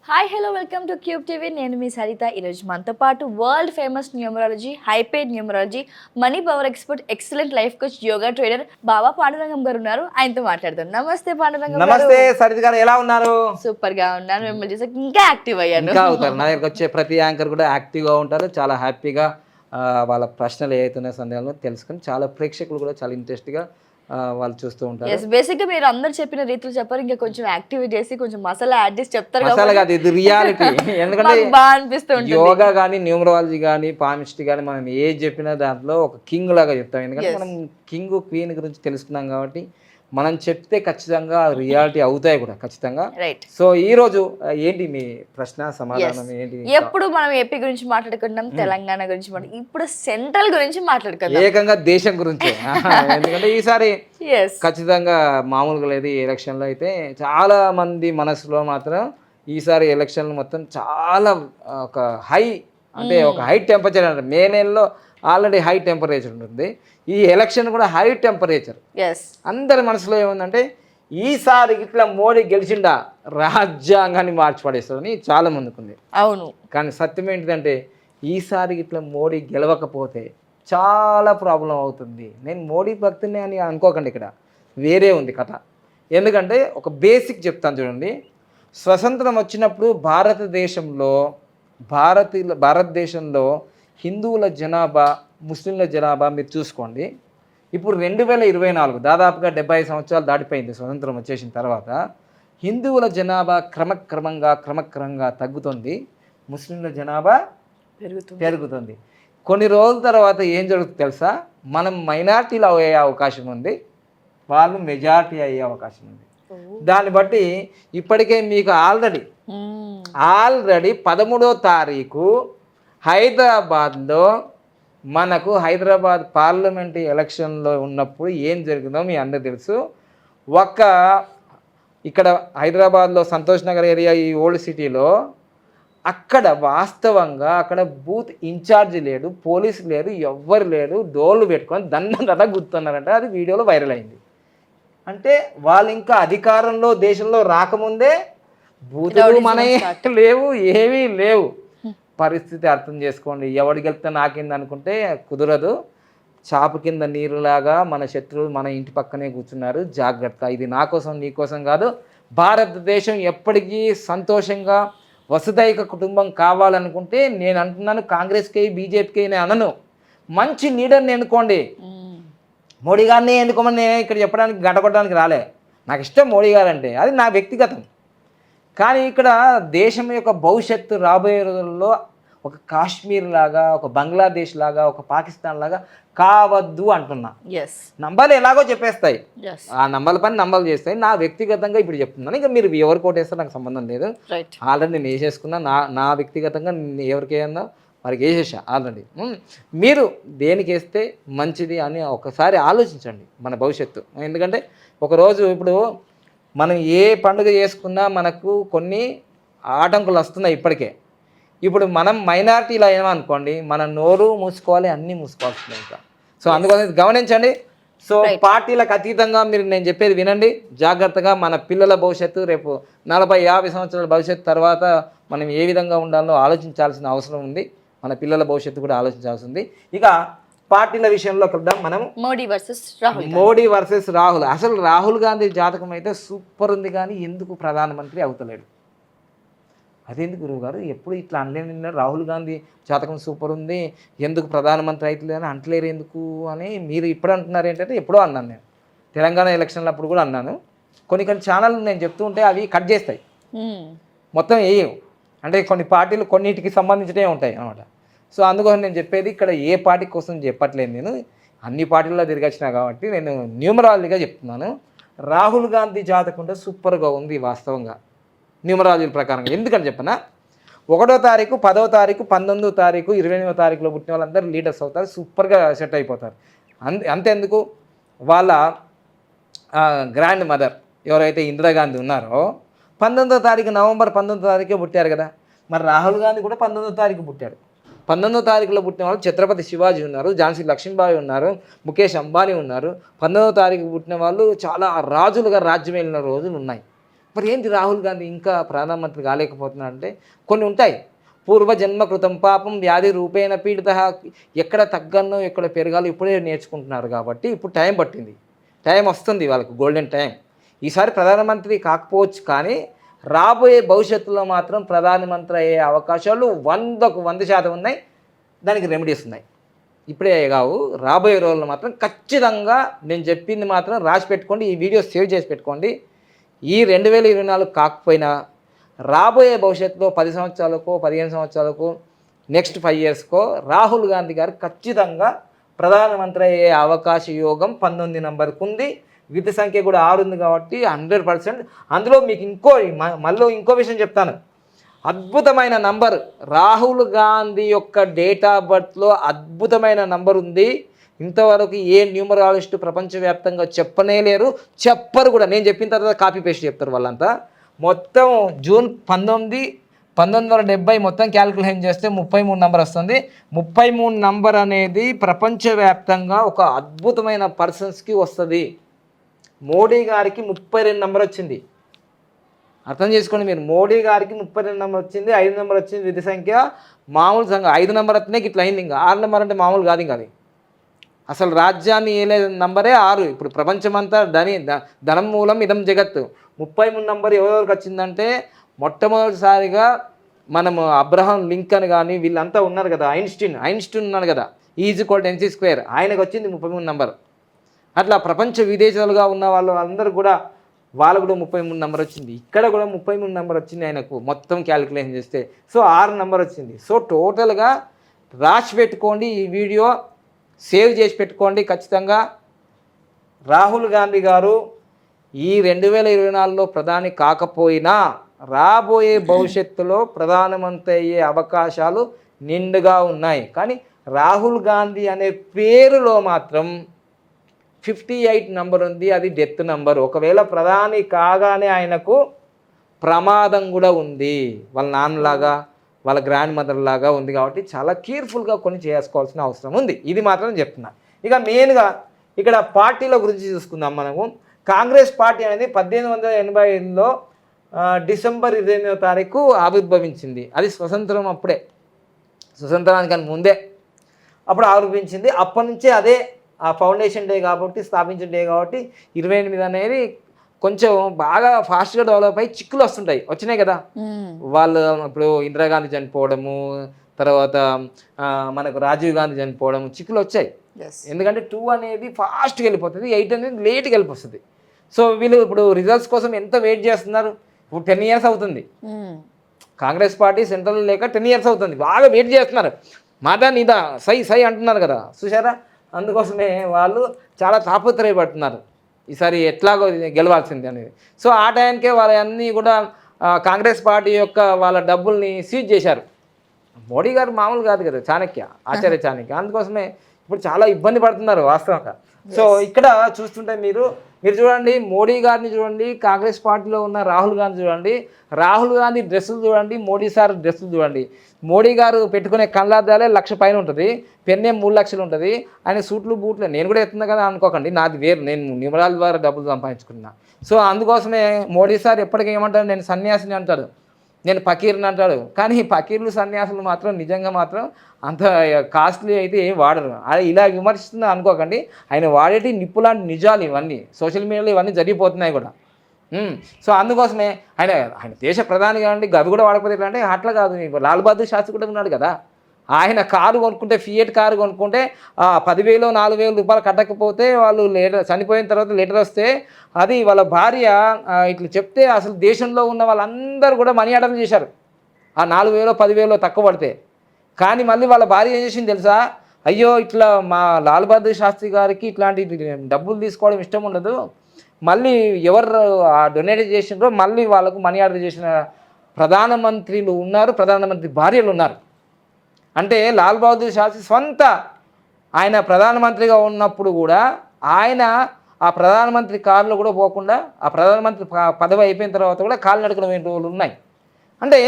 Hi hello welcome to Cube TV. నేను మీ సరిత. ఈరోజు మనతో పాటు world famous numerology, hyped numerology, money power expert, excellent life coach, yoga trainer Baba Pandurangam garu ఉన్నారు. ఆయనతో మాట్లాడదాం. నమస్తే పాండురంగం గారు. నమస్తే సరిత గారు, ఎలా ఉన్నారు? సూపర్ గా ఉన్నాను. మిమ్మల్ని చూసాక ఇంకా యాక్టివ్ అయ్యాను. ఇంకా అవుతారు. నా దగ్గరకు వచ్చే ప్రతి యాంకర్ కూడా యాక్టివ్గా ఉంటారు, చాలా హ్యాపీగా వాళ్ళ ప్రశ్నలు ఏవైతున్నాయో సందేహాలను తెలుసుకొని చాలా ప్రేక్షకులు కూడా చాలా ఇంట్రెస్ట్గా వాళ్ళు చూస్తూ ఉంటారు. ఎస్, బేసిక్ గా మీరు అందరు చెప్పిన రీతిలో చెప్పారు. ఇంకా కొంచెం యాక్టివ్ చేసి కొంచెం మసాలా యాడ్ చేసి చెప్తారు అసలు కాదు, ఇది రియాలిటీ. ఎందుకంటే బాగా అనిపిస్తుంది. యోగా కానీ న్యూమరాలజీ కానీ పామిస్ట్రీ కానీ మనం ఏది చెప్పినా దాంట్లో ఒక కింగ్ లాగా చెప్తాం. ఎందుకంటే మనం కింగ్ క్వీన్ గురించి తెలుసుకున్నాం కాబట్టి మనం చెప్తే ఖచ్చితంగా రియాలిటీ అవుతాయి కూడా ఖచ్చితంగా. రైట్. సో ఈ రోజు ఏంటి మీ ప్రశ్న సమాధానం ఏంటి? ఎప్పుడు మనం ఏపీ గురించి మాట్లాడుకుంటాం, తెలంగాణ గురించి ఇప్పుడు సెంట్రల్ గురించి మాట్లాడుకుందాం, ఏకంగా దేశం గురించి. ఎందుకంటే ఈసారి yes ఖచ్చితంగా మామూలుగా లేదు. ఈ ఎలక్షన్లో అయితే చాలా మంది మనసులో మాత్రం ఈసారి ఎలక్షన్లు మొత్తం చాలా ఒక హై, అంటే ఒక హై టెంపరేచర్ అంటే మే నెలలో ఆల్రెడీ హై టెంపరేచర్ ఉంటుంది. ఈ ఎలక్షన్ కూడా హై టెంపరేచర్. అందరి మనసులో ఏముందంటే ఈసారి ఇట్లా మోడీ గెలిచిండా రాజ్యాంగాన్ని మార్చి పడేస్తాడని చాలా మందికి ఉంది. అవును. కానీ సత్యం ఏంటిదంటే ఈసారి ఇట్లా మోడీ గెలవకపోతే చాలా ప్రాబ్లం అవుతుంది. నేను మోడీ భక్తుని అని అనుకోకండి, ఇక్కడ వేరే ఉంది కథ. ఎందుకంటే ఒక బేసిక్ చెప్తాను చూడండి. స్వతంత్రం వచ్చినప్పుడు భారతదేశంలో హిందువుల జనాభా, ముస్లింల జనాభా మీరు చూసుకోండి. ఇప్పుడు 2024 దాదాపుగా 70 సంవత్సరాలు దాటిపోయింది స్వతంత్రం వచ్చేసిన తర్వాత. హిందువుల జనాభా క్రమక్రమంగా తగ్గుతుంది, ముస్లింల జనాభా పెరుగుతుంది. కొన్ని రోజుల తర్వాత ఏం జరుగుతుంది తెలుసా? మనం మైనార్టీలు అయ్యే అవకాశం ఉంది, వాళ్ళు మెజారిటీ అయ్యే అవకాశం ఉంది. దాన్ని బట్టి ఇప్పటికే మీకు ఆల్రెడీ 13వ తారీఖు హైదరాబాద్లో మనకు హైదరాబాద్ పార్లమెంట్ ఎలక్షన్లో ఉన్నప్పుడు ఏం జరిగిందో మీ అందరికీ తెలుసు. ఇక్కడ హైదరాబాద్లో సంతోష్ నగర్ ఏరియా, ఈ ఓల్డ్ సిటీలో అక్కడ వాస్తవంగా అక్కడ బూత్ ఇన్ఛార్జ్ లేడు, పోలీసు లేరు, ఎవ్వరు లేరు, డోర్లు పెట్టుకొని దండ గుర్తున్నారంట. అది వీడియోలో వైరల్ అయింది. అంటే వాళ్ళు ఇంకా అధికారంలో దేశంలో రాకముందే బూతులు మన లేవు, ఏమీ లేవు. పరిస్థితి అర్థం చేసుకోండి. ఎవరికి వెళ్తే నాకింది అనుకుంటే కుదరదు. చాప కింద నీరులాగా మన శత్రువులు మన ఇంటి పక్కనే కూర్చున్నారు. జాగ్రత్త. ఇది నా కోసం నీ కోసం కాదు. భారతదేశం ఎప్పటికీ సంతోషంగా వసుదైక కుటుంబం కావాలనుకుంటే నేను అంటున్నాను, కాంగ్రెస్కి బీజేపీకి నేను అనను, మంచి లీడర్ని ఎన్నుకోండి. మోడీ గారిని ఎన్నుకోమని నేను ఇక్కడ చెప్పడానికి గడగొట్టడానికి రాలే. నాకు ఇష్టం మోడీ గారు అంటే, అది నా వ్యక్తిగతం. కానీ ఇక్కడ దేశం యొక్క భవిష్యత్తు రాబోయే రోజుల్లో ఒక కాశ్మీర్ లాగా, ఒక బంగ్లాదేశ్ లాగా, ఒక పాకిస్తాన్ లాగా కావద్దు అంటున్నా. నంబర్లు ఎలాగో చెప్పేస్తాయి, ఆ నంబర్ల పని నంబర్లు చేస్తాయి. నా వ్యక్తిగతంగా ఇప్పుడు చెప్తున్నాను. ఇంకా మీరు ఎవరు కోటేస్తారో నాకు సంబంధం లేదు. ఆల్రెడీ నేను వేసేసుకున్నా. నా వ్యక్తిగతంగా ఎవరికి వేయన్నా వారికి వేసేసా ఆల్రెడీ. మీరు దేనికి వేస్తే మంచిది అని ఒకసారి ఆలోచించండి మన భవిష్యత్తు. ఎందుకంటే ఒకరోజు ఇప్పుడు మనం ఏ పండుగ చేసుకున్నా మనకు కొన్ని ఆటంకులు వస్తున్నాయి ఇప్పటికే. ఇప్పుడు మనం మైనారిటీలో ఏమనుకోండి, మన నోరు మూసుకోవాలి, అన్నీ మూసుకోవాల్సింది ఇంకా. సో అందుకోసం గమనించండి. సో పార్టీలకు అతీతంగా మీరు నేను చెప్పేది వినండి జాగ్రత్తగా. మన పిల్లల భవిష్యత్తు రేపు 40-50 సంవత్సరాల భవిష్యత్తు తర్వాత మనం ఏ విధంగా ఉండాలో ఆలోచించాల్సిన అవసరం ఉంది. మన పిల్లల భవిష్యత్తు కూడా ఆలోచించాల్సి ఉంది. ఇక పార్టీల విషయంలో వద్దాం. మనం మోడీ వర్సెస్ రాహుల్. అసలు రాహుల్ గాంధీ జాతకం అయితే సూపర్ ఉంది, కానీ ఎందుకు ప్రధానమంత్రి అవుతలేడు? అదేందుకు గురువు గారు ఎప్పుడు ఇట్లా అనలేని? రాహుల్ గాంధీ జాతకం సూపర్ ఉంది, ఎందుకు ప్రధానమంత్రి అవుతలేదు అని అంటలేరు ఎందుకు అని మీరు ఇప్పుడు అంటున్నారు ఏంటంటే, ఎప్పుడో అన్నాను నేను తెలంగాణ ఎలక్షన్లు అప్పుడు కూడా అన్నాను. కొన్ని ఛానళ్ళు నేను చెప్తూ ఉంటే అవి కట్ చేస్తాయి, మొత్తం వేయవు. అంటే కొన్ని పార్టీలు కొన్నిటికి సంబంధించినవి ఉంటాయి అన్నమాట. సో అందుకోసం నేను చెప్పేది ఇక్కడ ఏ పార్టీ కోసం చెప్పట్లేదు, నేను అన్ని పార్టీల్లో తిరిగొచ్చినా కాబట్టి నేను న్యూమరాలజీగా చెప్తున్నాను. రాహుల్ గాంధీ జాతకంలో సూపర్గా ఉంది వాస్తవంగా న్యూమరాలజీ ప్రకారంగా. ఎందుకని చెప్పనా, 1వ తారీఖు, 10వ తారీఖు, 19వ తారీఖు, 28వ తారీఖులో పుట్టిన వాళ్ళందరూ లీడర్స్ అవుతారు, సూపర్గా సెట్ అయిపోతారు. అంతెందుకు, వాళ్ళ గ్రాండ్ మదర్ ఎవరైతే ఇందిరాగాంధీ ఉన్నారో 19వ తారీఖు, నవంబర్ 19వ తారీఖే పుట్టారు కదా. మరి రాహుల్ గాంధీ కూడా 19వ తారీఖు పుట్టాడు. 19వ తారీఖులో పుట్టిన వాళ్ళు ఛత్రపతి శివాజీ ఉన్నారు, ఝాన్సీ లక్ష్మీబాయి ఉన్నారు, ముఖేష్ అంబానీ ఉన్నారు. 19వ తారీఖు పుట్టిన వాళ్ళు చాలా రాజులుగా రాజ్యం వెళ్ళిన రోజులు ఉన్నాయి. మరి ఏంటి రాహుల్ గాంధీ ఇంకా ప్రధానమంత్రి కాలేకపోతున్నాడంటే కొన్ని ఉంటాయి. పూర్వజన్మ కృతం పాపం వ్యాధి రూపేణ పీడిత, ఎక్కడ తగ్గనో ఎక్కడ పెరగాలో ఇప్పుడే నేర్చుకుంటున్నారు కాబట్టి ఇప్పుడు టైం పట్టింది, టైం వస్తుంది వాళ్ళకు, గోల్డెన్ టైం. ఈసారి ప్రధానమంత్రి కాకపోవచ్చు కానీ రాబోయే భవిష్యత్తులో మాత్రం ప్రధానమంత్రి అయ్యే అవకాశాలు 100% ఉన్నాయి. దానికి రెమెడీస్ ఉన్నాయి, ఇప్పుడే కావు, రాబోయే రోజుల్లో మాత్రం ఖచ్చితంగా నేను చెప్పింది మాత్రం రాసి పెట్టుకోండి, ఈ వీడియో సేవ్ చేసి పెట్టుకోండి. ఈ 2024 కాకపోయినా రాబోయే భవిష్యత్తులో 10 సంవత్సరాలకో 15 సంవత్సరాలకు నెక్స్ట్ 5 ఇయర్స్కో రాహుల్ గాంధీ గారు ఖచ్చితంగా ప్రధానమంత్రి అయ్యే అవకాశ యోగం 19 నంబర్కు ఉంది. విధి సంఖ్య కూడా 6 ఉంది కాబట్టి 100%. అందులో మీకు మళ్ళీ ఇంకో విషయం చెప్తాను, అద్భుతమైన నంబర్ రాహుల్ గాంధీ యొక్క డేట్ ఆఫ్ బర్త్లో అద్భుతమైన నంబర్ ఉంది. ఇంతవరకు ఏ న్యూమరాలజిస్ట్ ప్రపంచవ్యాప్తంగా చెప్పనే లేరు, చెప్పరు కూడా. నేను చెప్పిన తర్వాత కాపీ పేస్ట్ చెప్తారు వాళ్ళంతా. మొత్తం జూన్ 1970 మొత్తం క్యాలిక్యులేషన్ చేస్తే 33 నంబర్ వస్తుంది. 33 నంబర్ అనేది ప్రపంచవ్యాప్తంగా ఒక అద్భుతమైన పర్సన్స్కి వస్తుంది. మోడీ గారికి 32 నంబర్ వచ్చింది, అర్థం చేసుకోండి మీరు. మోడీ గారికి 32 నెంబర్ వచ్చింది, 5 నెంబర్ వచ్చింది విధి సంఖ్య. మామూలు సంఖ్య 5 నెంబర్ వస్తేనే ఇట్లా అయింది. ఇంకా 6 నెంబర్ అంటే మామూలు కాదు. ఇంకా అది అసలు రాజ్యాన్ని ఏలే నంబరే 6. ఇప్పుడు ప్రపంచమంతా ధనం మూలం ఇదం జగత్తు. 33 నంబర్ ఎవరెవరికి వచ్చిందంటే మొట్టమొదటిసారిగా మనము అబ్రహాం లింకన్ కానీ వీళ్ళంతా ఉన్నారు కదా, ఐన్స్టీన్ ఉన్నాడు కదా, E=mc², ఆయనకు వచ్చింది 33 నంబర్. అట్లా ప్రపంచ విదేశాలుగా ఉన్న వాళ్ళు అందరూ కూడా వాళ్ళకు కూడా 33 నెంబర్ వచ్చింది. ఇక్కడ కూడా 33 నెంబర్ వచ్చింది ఆయనకు, మొత్తం క్యాలిక్యులేషన్ చేస్తే. సో 6 నెంబర్ వచ్చింది. సో టోటల్గా రాసి పెట్టుకోండి, ఈ వీడియో సేవ్ చేసి పెట్టుకోండి ఖచ్చితంగా. రాహుల్ గాంధీ గారు ఈ 2024లో ప్రధాని కాకపోయినా రాబోయే భవిష్యత్తులో ప్రధానమంత్రి అయ్యే అవకాశాలు నిండుగా ఉన్నాయి. కానీ రాహుల్ గాంధీ అనే పేరులో మాత్రం 58 నంబర్ ఉంది, అది డెత్ నంబర్. ఒకవేళ ప్రధాని కాగానే ఆయనకు ప్రమాదం కూడా ఉంది, వాళ్ళ నాన్నలాగా వాళ్ళ గ్రాండ్ మదర్ లాగా ఉంది. కాబట్టి చాలా కేర్ఫుల్గా కొన్ని చేసుకోవాల్సిన అవసరం ఉంది, ఇది మాత్రం చెప్తున్నా. ఇక మెయిన్గా ఇక్కడ పార్టీల గురించి చూసుకుందాం మనము. కాంగ్రెస్ పార్టీ అనేది 1885లో డిసెంబర్ 28వ తారీఖు ఆవిర్భవించింది. అది స్వతంత్రం అప్పుడే, స్వతంత్రానికి ముందే అప్పుడు ఆవిర్భవించింది. అప్పటి నుంచే అదే ఆ ఫౌండేషన్ డే కాబట్టి, స్థాపించిన డే కాబట్టి 28 అనేది కొంచెం బాగా ఫాస్ట్గా డెవలప్ అయ్యి చిక్కులు వస్తుంటాయి, వచ్చినాయి కదా. వాళ్ళు ఇప్పుడు ఇందిరాగాంధీ చనిపోవడము, తర్వాత మనకు రాజీవ్ గాంధీ చనిపోవడము, చిక్కులు వచ్చాయి. ఎందుకంటే 2 అనేది ఫాస్ట్గా వెళ్ళిపోతుంది, 8 అనేది లేట్గా వెళ్ళిపోతుంది. సో వీళ్ళు ఇప్పుడు రిజల్ట్స్ కోసం ఎంత వెయిట్ చేస్తున్నారు. ఇప్పుడు 10 ఇయర్స్ అవుతుంది కాంగ్రెస్ పార్టీ సెంట్రల్ లేక, 10 ఇయర్స్ అవుతుంది, బాగా వెయిట్ చేస్తున్నారు. మాట నీదా సై అంటున్నారు కదా, చూసారా. అందుకోసమే వాళ్ళు చాలా తాపత్రయపడుతున్నారు ఈసారి ఎట్లాగో గెలవాల్సింది అనేది. సో ఆ టైంకే వాళ్ళన్నీ కూడా కాంగ్రెస్ పార్టీ యొక్క వాళ్ళ డబ్బుల్ని సీజ్ చేశారు. మోడీ గారు మామూలు కాదు కదా, ఆచార్య చాణక్య. అందుకోసమే ఇప్పుడు చాలా ఇబ్బంది పడుతున్నారు వాస్తవంగా. సో ఇక్కడ చూస్తుంటే మీరు చూడండి, మోడీ గారిని చూడండి, కాంగ్రెస్ పార్టీలో ఉన్న రాహుల్ గాంధీ చూడండి, రాహుల్ గాంధీ డ్రెస్సులు చూడండి, మోడీ సార్ డ్రెస్సులు చూడండి. మోడీ గారు పెట్టుకునే కళ్ళద్దాలే 1,00,000 పైన ఉంటుంది, పెన్నే 3 లక్షలు ఉంటుంది. ఆయన సూట్లు బూట్లు నేను కూడా ఎత్తున్నా కదా అనుకోకండి, నాది వేరు, నేను న్యూమరాల ద్వారా డబ్బులు సంపాదించుకున్నా. సో అందుకోసమే మోడీ సార్ ఎప్పటికీ ఏమంటారు, నేను సన్యాసిని అంటాడు, నేను ఫకీర్ని అంటాడు. కానీ ఫకీర్లు సన్యాసులు మాత్రం నిజంగా మాత్రం అంత కాస్ట్లీ అయితే ఏం వాడరు. ఇలా విమర్శిస్తున్నా అనుకోకండి, ఆయన వాడేటి నిప్పులాంటి నిజాలు ఇవన్నీ, సోషల్ మీడియాలో ఇవన్నీ జరిగిపోతున్నాయి కూడా. సో అందుకోసమే ఆయన దేశ ప్రధాని కావండి, గవి కూడా వాడకపోతే ఎట్లా అంటే అట్లా కాదు. లాల్ బహదూర్ శాస్త్రి కూడా ఉన్నాడు కదా, ఆయన కారు కొనుక్కుంటే, ఫియట్ కారు కొనుక్కుంటే 10,000 4,000 రూపాయలు కట్టకపోతే వాళ్ళు చనిపోయిన తర్వాత లెటర్ వస్తే అది వాళ్ళ భార్య ఇట్లా చెప్తే అసలు దేశంలో ఉన్న వాళ్ళందరూ కూడా మనీ ఆర్డర్ చేశారు, ఆ 4,000 10,000 తక్కువ పడితే. కానీ మళ్ళీ వాళ్ళ భార్య ఏం చేసింది తెలుసా, అయ్యో ఇట్లా మా లాల్ బహదూర్ శాస్త్రి గారికి ఇట్లాంటి డబ్బులు తీసుకోవడం ఇష్టం ఉండదు, మళ్ళీ ఎవరు డొనేట్ చేసినారో మళ్ళీ వాళ్ళకు మనీ ఆర్డర్ చేసిన ప్రధానమంత్రులు ఉన్నారు, ప్రధానమంత్రి భార్యలు ఉన్నారు. అంటే లాల్ బహదూర్ శాస్త్రి ఆయన ప్రధానమంత్రిగా ఉన్నప్పుడు కూడా ఆయన ఆ ప్రధానమంత్రి కారులో కూడా పోకుండా, ఆ ప్రధానమంత్రి పదవి అయిపోయిన తర్వాత కూడా కాలినడకన పోయిన రోజులు ఉన్నాయి. అంటే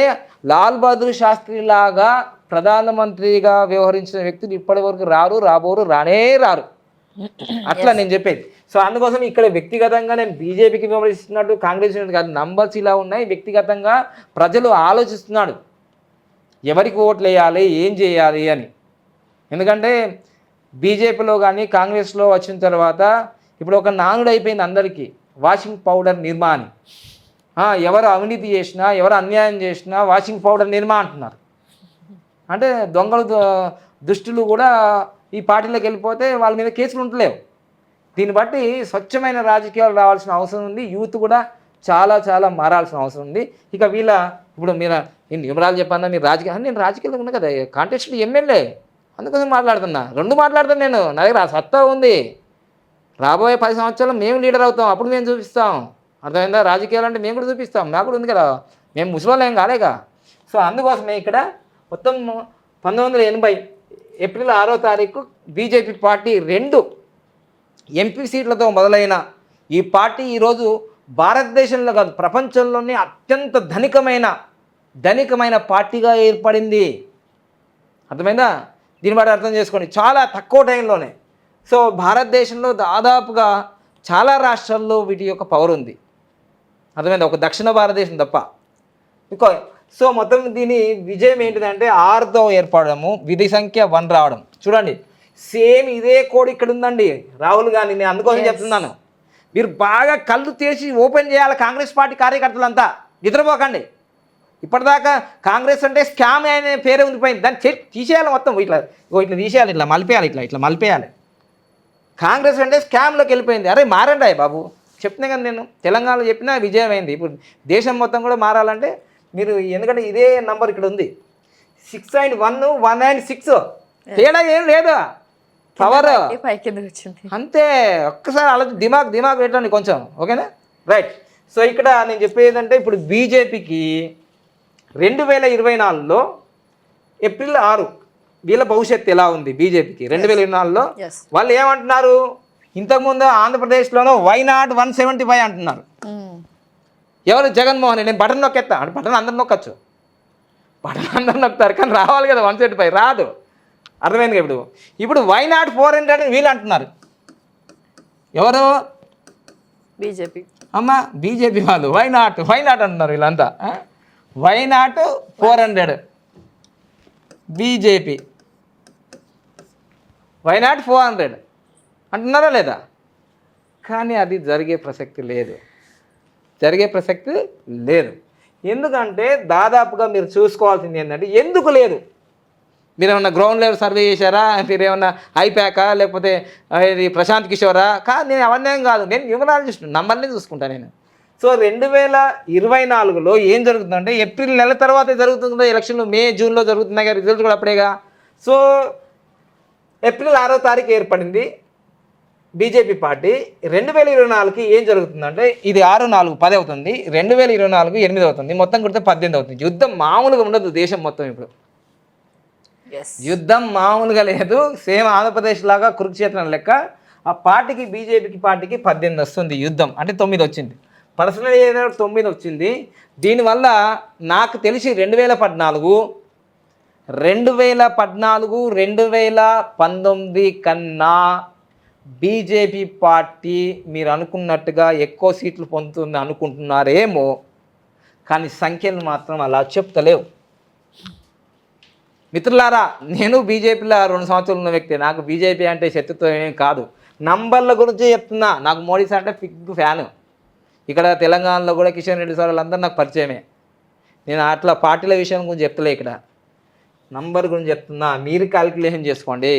లాల్ బహదూర్ శాస్త్రి లాగా ప్రధానమంత్రిగా వ్యవహరించిన వ్యక్తులు ఇప్పటి వరకు రాబోరు, రానే రారు. అట్లా నేను చెప్పేది. సో అందుకోసం ఇక్కడ వ్యక్తిగతంగా నేను బీజేపీకి విమర్శిస్తున్నట్టు కాంగ్రెస్ కాదు, నంబర్స్ ఇలా ఉన్నాయి. వ్యక్తిగతంగా ప్రజలు ఆలోచిస్తున్నాడు ఎవరికి ఓట్లు వేయాలి, ఏం చేయాలి అని. ఎందుకంటే బీజేపీలో కానీ కాంగ్రెస్లో వచ్చిన తర్వాత ఇప్పుడు ఒక నానుడు అయిపోయింది అందరికీ, వాషింగ్ పౌడర్ నిర్మా అని. ఎవరు అవినీతి చేసినా, ఎవరు అన్యాయం చేసినా వాషింగ్ పౌడర్ నిర్మా అంటున్నారు. అంటే దొంగలు దుష్టులు కూడా ఈ పార్టీలోకి వెళ్ళిపోతే వాళ్ళ మీద కేసులు ఉండలేవు. దీన్ని బట్టి స్వచ్ఛమైన రాజకీయాలు రావాల్సిన అవసరం ఉంది. యూత్ కూడా చాలా చాలా మారాల్సిన అవసరం ఉంది. ఇక ఇప్పుడు మీరు నేను వివరాలు చెప్పన్నా, మీరు నేను రాజకీయాలు ఉన్నా కదా, కాంటెస్ట్లో ఎమ్మెల్యే, అందుకోసం మాట్లాడుతున్నా. రెండు మాట్లాడుతాను నేను, నా దగ్గర ఆ సత్తా ఉంది. రాబోయే 10 సంవత్సరాలు మేము లీడర్ అవుతాం, అప్పుడు మేము చూపిస్తాం. అర్థమైందా? రాజకీయాలు అంటే మేము కూడా చూపిస్తాం, మాకు కూడా ఉంది కదా, మేము ముసలోళ్ళు ఏం కాలేగా. సో అందుకోసమే ఇక్కడ మొత్తం 1980 ఏప్రిల్ 6వ తారీఖు బీజేపీ పార్టీ 2 ఎంపీ సీట్లతో మొదలైన ఈ పార్టీ ఈరోజు భారతదేశంలో కాదు ప్రపంచంలోనే అత్యంత ధనికమైన పార్టీగా ఏర్పడింది. అర్థమైందా? దీన్ని బట్టి అర్థం చేసుకోండి, చాలా తక్కువ టైంలోనే. సో భారతదేశంలో దాదాపుగా చాలా రాష్ట్రాల్లో వీటి యొక్క పవర్ ఉంది. అర్థమైందా? ఒక దక్షిణ భారతదేశం తప్ప. సో మొత్తం దీని విజయం ఏంటిదంటే 6తో ఏర్పడము, విధి సంఖ్య 1 రావడం. చూడండి, సేమ్ ఇదే కోడ్ ఇక్కడ ఉందండి రాహుల్ గాంధీ. నేను అందుకోసం చెప్తున్నాను, మీరు బాగా కళ్ళు తెరిచి ఓపెన్ చేయాలి. కాంగ్రెస్ పార్టీ కార్యకర్తలంతా నిద్రపోకండి. ఇప్పటిదాకా కాంగ్రెస్ అంటే స్కామ్ అనే పేరే ఉండిపోయింది, దాన్ని తీసేయాలి మొత్తం. ఇట్లా తీసేయాలి, ఇట్లా మలిపేయాలి, ఇట్లా మలిపేయాలి. కాంగ్రెస్ అంటే స్కామ్లోకి వెళ్ళిపోయింది. అరే మారండి బాబు, చెప్తున్నా కదా నేను, తెలంగాణలో చెప్పినా విజయం అయింది. ఇప్పుడు దేశం మొత్తం కూడా మారాలంటే మీరు, ఎందుకంటే ఇదే నంబర్ ఇక్కడ ఉంది 6.1, 1.6, తేడా ఏం లేదు, పవర్ అంతే. ఒక్కసారి అలా దిమాగ్ పెట్టండి కొంచెం, ఓకేనా? రైట్. సో ఇక్కడ నేను చెప్పేది ఏంటంటే, ఇప్పుడు బీజేపీకి 2024లో ఏప్రిల్ 6 వీళ్ళ భవిష్యత్తు ఎలా ఉంది బీజేపీకి 2024లో వాళ్ళు ఏమంటున్నారు? ఇంతకుముందు ఆంధ్రప్రదేశ్లోనూ వైనాట్ 175 అంటున్నారు. ఎవరు? జగన్మోహన్ రెడ్డి. నేను బటన్ నొక్కేస్తా అంటే బటన్ అందరు నొక్కచ్చు, బటన్ అందరు నొక్కుతారు, కానీ రావాలి కదా 175, రాదు. అర్థమైంది కదా? ఇప్పుడు వైనాట్ 400 అని వీళ్ళు అంటున్నారు. ఎవరు? బీజేపీ. బీజేపీ వాళ్ళు వైనాట్ అంటున్నారు వీళ్ళంతా. వైనాట్ 400 బీజేపీ, వైనాట్ 400 అంటున్నారా లేదా? కానీ అది జరిగే ప్రసక్తి లేదు. ఎందుకంటే దాదాపుగా మీరు చూసుకోవాల్సింది ఏంటంటే, ఎందుకు లేదు? మీరు ఏమన్నా గ్రౌండ్ లెవెల్ సర్వే చేశారా? మీరు ఏమన్నా ఐప్యాకా, లేకపోతే ఇది ప్రశాంత్ కిషోరా? కాదు, నేను అవన్నీ కాదు, నేను న్యూమరాలజిస్ట్, నంబర్ని చూసుకుంటా నేను. సో 2024లో ఏం జరుగుతుందంటే, ఏప్రిల్ నెల తర్వాతే జరుగుతుందా ఎలక్షన్లు, మే జూన్లో జరుగుతున్నాయి కదా, రిజల్ట్ కూడా అప్పుడేగా. సో ఏప్రిల్ 6వ తారీఖు ఏర్పడింది బీజేపీ పార్టీ. 2024కి ఏం జరుగుతుందంటే, ఇది 6-4-10 అవుతుంది, 2024 8 అవుతుంది, మొత్తం కొడితే 18 అవుతుంది. యుద్ధం మామూలుగా ఉండదు దేశం మొత్తం. ఇప్పుడు యుద్ధం మామూలుగా లేదు, సేమ్ ఆంధ్రప్రదేశ్ లాగా కురుక్షేత్రం లెక్క. ఆ పార్టీకి బీజేపీకి పార్టీకి 18 వస్తుంది యుద్ధం, అంటే 9 వచ్చింది. పర్సనల్ 9 వచ్చింది. దీనివల్ల నాకు తెలిసి 2014, 2019 కన్నా బీజేపీ పార్టీ మీరు అనుకున్నట్టుగా ఎక్కువ సీట్లు పొందుతుంది అనుకుంటున్నారేమో, కానీ సంఖ్యలు మాత్రం అలా చెప్తలేవు. మిత్రులారా, నేను బీజేపీలో 2 సంవత్సరాలు ఉన్న వ్యక్తి, నాకు బీజేపీ అంటే శత్రుత్వం ఏం కాదు. నంబర్ల గురించి చెప్తున్నా. నాకు మోడీ సార్ అంటే పిగ్ ఫ్యాను. ఇక్కడ తెలంగాణలో కూడా కిషన్ రెడ్డి సార్ వాళ్ళందరూ నాకు పరిచయమే. నేను అట్లా పార్టీల విషయం గురించి చెప్తలే, ఇక్కడ నంబర్ గురించి చెప్తున్నా. మీరు క్యాలిక్యులేషన్ చేసుకోండి.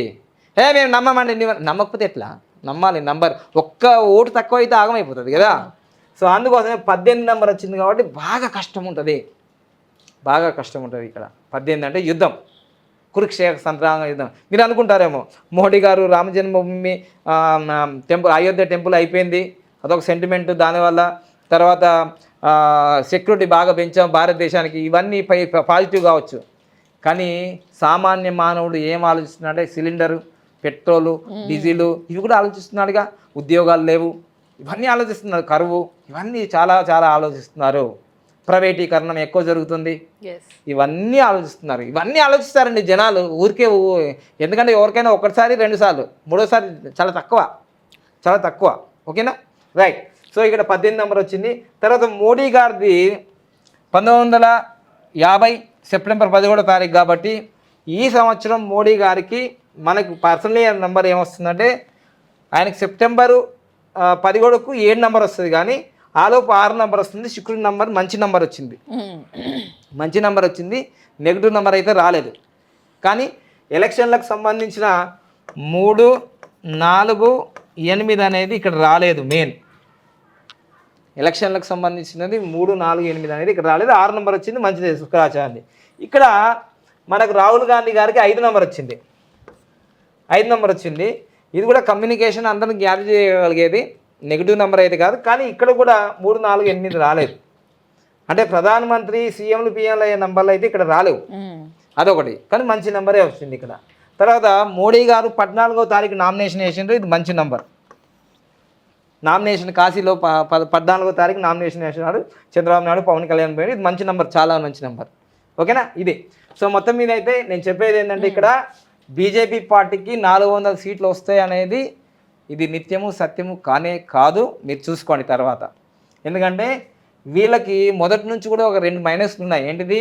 మేము నమ్మమండి, నమ్మకపోతే ఎట్లా నమ్మాలి? నంబర్ ఒక్క ఓటు తక్కువ అయితే ఆగమైపోతుంది కదా. సో అందుకోసమే 18 నెంబర్ వచ్చింది కాబట్టి బాగా కష్టం ఉంటుంది ఇక్కడ. 18 అంటే యుద్ధం, కురుక్షేత్ర సంగ్రామ యుద్ధం. మీరు అనుకుంటారేమో, మోడీ గారు రామ జన్మభూమి టెంపుల్, అయోధ్య టెంపుల్ అయిపోయింది, అదొక సెంటిమెంట్, దానివల్ల తర్వాత సెక్యూరిటీ బాగా పెంచాం భారతదేశానికి, ఇవన్నీ పాజిటివ్ కావచ్చు. కానీ సామాన్య మానవుడు ఏం ఆలోచిస్తున్నాడంటే, సిలిండరు, పెట్రోలు, డీజిలు, ఇవి కూడా ఆలోచిస్తున్నాడుగా. ఉద్యోగాలు లేవు, ఇవన్నీ ఆలోచిస్తున్నారు. కరువు, ఇవన్నీ చాలా చాలా ఆలోచిస్తున్నారు. ప్రైవేటీకరణం ఎక్కువ జరుగుతుంది. ఇవన్నీ ఆలోచిస్తున్నారు. ఇవన్నీ ఆలోచిస్తారండి జనాలు ఊరికే. ఎందుకంటే ఎవరికైనా ఒకటిసారి 2 సార్లు, 3వ సారి చాలా తక్కువ. ఓకేనా, రైట్. సో ఇక్కడ 18 నెంబర్ వచ్చింది. తర్వాత మోడీ గారిది 1950 సెప్టెంబర్ 17వ తారీఖు కాబట్టి ఈ సంవత్సరం మోడీ గారికి మనకు పర్సనలీ నెంబర్ ఏమొస్తుందంటే ఆయనకి సెప్టెంబరు 17కు 7 నెంబర్ వస్తుంది, కానీ ఆలోపు 6 నెంబర్ వస్తుంది. శుక్రుడి నెంబర్ మంచి నెంబర్ వచ్చింది, నెగిటివ్ నెంబర్ అయితే రాలేదు. కానీ ఎలక్షన్లకు సంబంధించిన 3, 4, 8 అనేది ఇక్కడ రాలేదు. మెయిన్ ఎలక్షన్లకు సంబంధించినది 3, 4, 8 అనేది ఇక్కడ రాలేదు. 6 నెంబర్ వచ్చింది, మంచిది శుక్రాచార్యంది. ఇక్కడ మనకు రాహుల్ గాంధీ గారికి 5 నెంబర్ వచ్చింది. ఇది కూడా కమ్యూనికేషన్ అందరిని గ్యాదర్ చేయగలిగేది, నెగిటివ్ నెంబర్ అయితే కాదు. కానీ ఇక్కడ కూడా 3, 4, 8 రాలేదు. అంటే ప్రధానమంత్రి, సీఎంలు, పిఎంలు అయ్యే నెంబర్లు అయితే ఇక్కడ రాలేవు, అదొకటి. కానీ మంచి నెంబరే వచ్చింది ఇక్కడ. తర్వాత మోడీ గారు 14వ తారీఖు నామినేషన్ వేసిండ్రు, ఇది మంచి నెంబర్. నామినేషన్ కాశీలో 14వ తారీఖు నామినేషన్ వేసినాడు చంద్రబాబు నాయుడు, పవన్ కళ్యాణ్ పోయాడు. ఇది మంచి నెంబర్, చాలా మంచి నెంబర్. ఓకేనా, ఇది. సో మొత్తం మీద అయితే నేను చెప్పేది ఏంటంటే ఇక్కడ బీజేపీ పార్టీకి 400 సీట్లు వస్తాయి అనేది ఇది నిత్యము సత్యము కాదు. మీరు చూసుకోండి తర్వాత. ఎందుకంటే వీళ్ళకి మొదటి నుంచి కూడా ఒక 2 మైనస్లు ఉన్నాయి. ఏంటిది,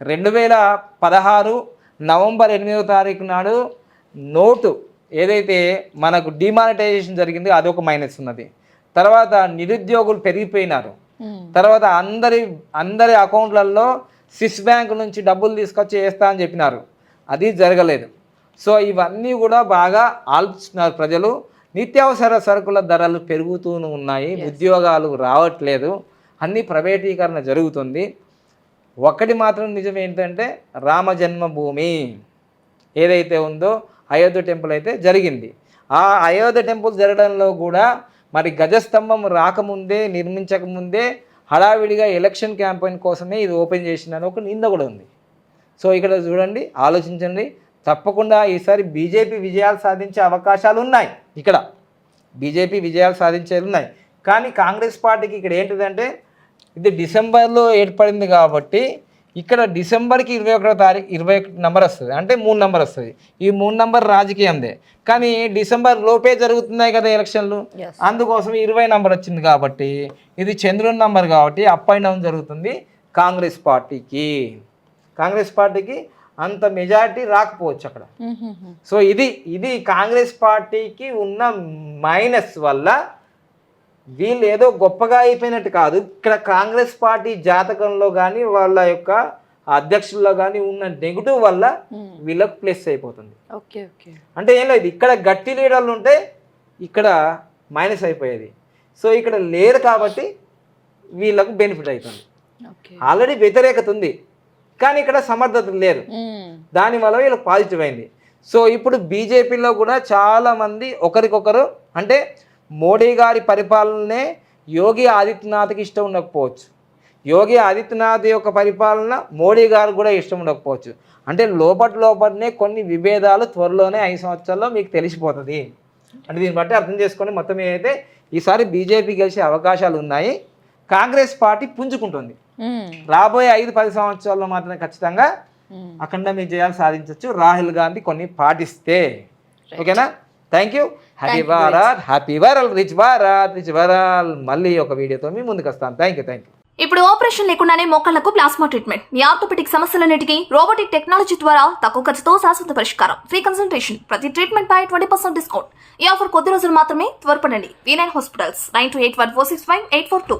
2016 నవంబర్ 8వ తారీఖు నాడు నోటు ఏదైతే మనకు డిమానిటైజేషన్ జరిగిందో అదొక మైనస్ ఉన్నది. తర్వాత నిరుద్యోగులు పెరిగిపోయినారు. తర్వాత అందరి అకౌంట్లలో స్విస్ బ్యాంక్ నుంచి డబ్బులు తీసుకొచ్చి వేస్తా అని చెప్పినారు, అది జరగలేదు. సో ఇవన్నీ కూడా బాగా ఆలోచిస్తున్నారు ప్రజలు. నిత్యావసర సరుకుల ధరలు పెరుగుతూ ఉన్నాయి, ఉద్యోగాలు రావట్లేదు, అన్నీ ప్రైవేటీకరణ జరుగుతుంది. ఒక్కటి మాత్రం నిజం ఏంటంటే రామ జన్మభూమి ఏదైతే ఉందో అయోధ్య టెంపుల్ అయితే జరిగింది. ఆ అయోధ్య టెంపుల్ జరగడంలో కూడా మరి గజస్తంభం రాకముందే, నిర్మించకముందే హడావిడిగా ఎలక్షన్ క్యాంపెయిన్ కోసమే ఇది ఓపెన్ చేసిందని ఒక నింద కూడా ఉంది. సో ఇక్కడ చూడండి, ఆలోచించండి. తప్పకుండా ఈసారి బీజేపీ విజయాలు సాధించే అవకాశాలు ఉన్నాయి. ఇక్కడ బీజేపీ విజయాలు సాధించేది ఉన్నాయి. కానీ కాంగ్రెస్ పార్టీకి ఇక్కడ ఏంటిదంటే ఇది డిసెంబర్లో ఏర్పడింది కాబట్టి ఇక్కడ డిసెంబర్కి 21వ తారీఖు 21 నెంబర్ వస్తుంది, అంటే 3 నెంబర్ వస్తుంది. ఈ 3 నెంబర్ రాజకీయందే, కానీ డిసెంబర్ లోపే జరుగుతున్నాయి కదా ఎలక్షన్లు, అందుకోసం 20 నెంబర్ వచ్చింది కాబట్టి ఇది చంద్రుని నెంబర్ కాబట్టి అప్ అండ్ డౌన్ జరుగుతుంది. కాంగ్రెస్ పార్టీకి అంత మెజారిటీ రాకపోవచ్చు అక్కడ. సో ఇది కాంగ్రెస్ పార్టీకి ఉన్న మైనస్ వల్ల. వీళ్ళు ఏదో గొప్పగా అయిపోయినట్టు కాదు, ఇక్కడ కాంగ్రెస్ పార్టీ జాతకంలో కానీ వాళ్ళ యొక్క అధ్యక్షుల్లో కానీ ఉన్న నెగిటివ్ వల్ల వీళ్ళకు ప్లస్ అయిపోతుంది. అంటే ఏం లేదు, ఇక్కడ గట్టి లీడర్లు ఉంటే ఇక్కడ మైనస్ అయిపోయేది. సో ఇక్కడ లేరు కాబట్టి వీళ్ళకు బెనిఫిట్ అవుతుంది. ఆల్రెడీ వ్యతిరేకత ఉంది, కానీ ఇక్కడ సమర్థత లేరు, దానివల్ల వీళ్ళకి పాజిటివ్ అయింది. సో ఇప్పుడు బీజేపీలో కూడా చాలామంది ఒకరికొకరు, అంటే మోడీ గారి పరిపాలనే యోగి ఆదిత్యనాథ్కి ఇష్టం ఉండకపోవచ్చు, యోగి ఆదిత్యనాథ్ యొక్క పరిపాలన మోడీ గారు కూడా ఇష్టం ఉండకపోవచ్చు. అంటే లోపలనే కొన్ని విభేదాలు త్వరలోనే 5 సంవత్సరాల్లో మీకు తెలిసిపోతుంది. అంటే దీన్ని బట్టి అర్థం చేసుకొని మొత్తం ఏదైతే ఈసారి బీజేపీ గెలిచే అవకాశాలు ఉన్నాయి. కాంగ్రెస్ పార్టీ పుంజుకుంటుంది. రాబోయే 5-10 సంవత్సరాల్లో మాత్రమే ఖచ్చితంగా అఖండ విజయాలు సాధించవచ్చు, రాహుల్ గాంధీ కొన్ని పాటిస్తే. ఓకేనా, thank you. Happy Bharat, happy world, rich world. మళ్ళీ ఒక వీడియోతో మీ ముందుకు వస్తాను. Thank you. ఇప్పుడు ఆపరేషన్ లేకుండానే మోకాళ్లకు ప్లాస్మా ట్రీట్మెంట్, మీ ఆర్థోపెటిక్ సమస్యలన్నిటికీ రోబోటిక్ టెక్నాలజీ ద్వారా తక్కువ ఖర్చుతో శాశ్వత పరిష్కారం, ఫ్రీ కన్సల్టేషన్, ప్రతి ట్రీట్మెంట్ పై 20% డిస్కౌంట్. ఈ ఆఫర్ కొద్ది రోజులు మాత్రమే, త్వరపడండి. V9 hospitals 9281465842.